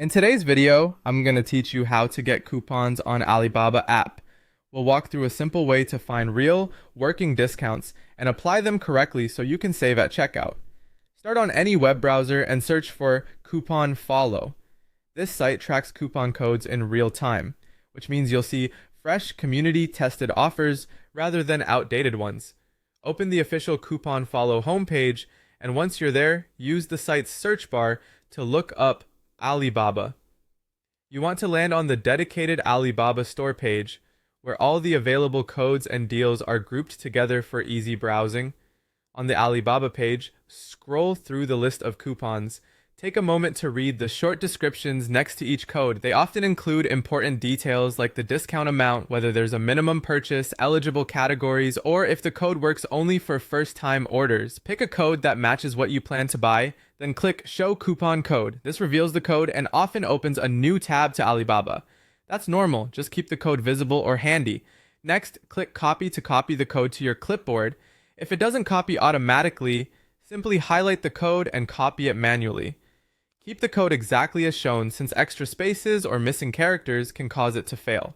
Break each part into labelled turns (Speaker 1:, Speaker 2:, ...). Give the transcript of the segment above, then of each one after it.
Speaker 1: In today's video, I'm going to teach you how to get coupons on Alibaba app. We'll walk through a simple way to find real, working discounts and apply them correctly so you can save at checkout. Start on any web browser and search for Coupon Follow. This site tracks coupon codes in real time, which means you'll see fresh community-tested offers rather than outdated ones. Open the official Coupon Follow homepage, and once you're there, use the site's search bar to look up Alibaba. You want to land on the dedicated Alibaba store page, where all the available codes and deals are grouped together for easy browsing. On the Alibaba page, scroll through the list of coupons. Take a moment to read the short descriptions next to each code. They often include important details like the discount amount, whether there's a minimum purchase, eligible categories, or if the code works only for first-time orders. Pick a code that matches what you plan to buy, then click Show Coupon Code. This reveals the code and often opens a new tab to Alibaba. That's normal, just keep the code visible or handy. Next, click Copy to copy the code to your clipboard. If it doesn't copy automatically, simply highlight the code and copy it manually. Keep the code exactly as shown, since extra spaces or missing characters can cause it to fail.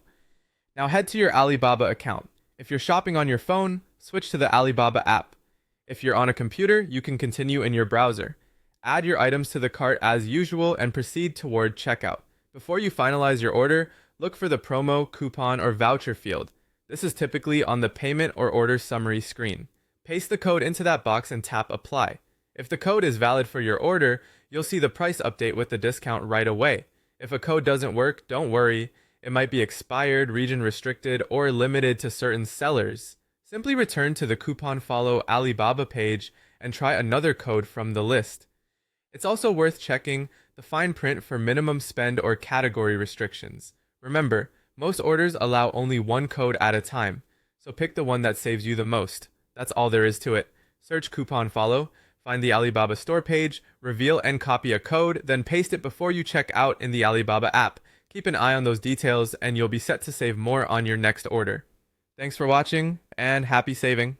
Speaker 1: Now head to your Alibaba account. If you're shopping on your phone, switch to the Alibaba app. If you're on a computer, you can continue in your browser. Add your items to the cart as usual and proceed toward checkout. Before you finalize your order, look for the promo, coupon, or voucher field. This is typically on the payment or order summary screen. Paste the code into that box and tap Apply. If the code is valid for your order, you'll see the price update with the discount right away. If a code doesn't work, don't worry. It might be expired, region restricted, or limited to certain sellers. Simply return to the Coupon Follow Alibaba page and try another code from the list. It's also worth checking the fine print for minimum spend or category restrictions. Remember, most orders allow only one code at a time, so pick the one that saves you the most. That's all there is to it. Search Coupon Follow, find the Alibaba store page, reveal and copy a code, then paste it before you check out in the Alibaba app. Keep an eye on those details and you'll be set to save more on your next order. Thanks for watching and happy saving.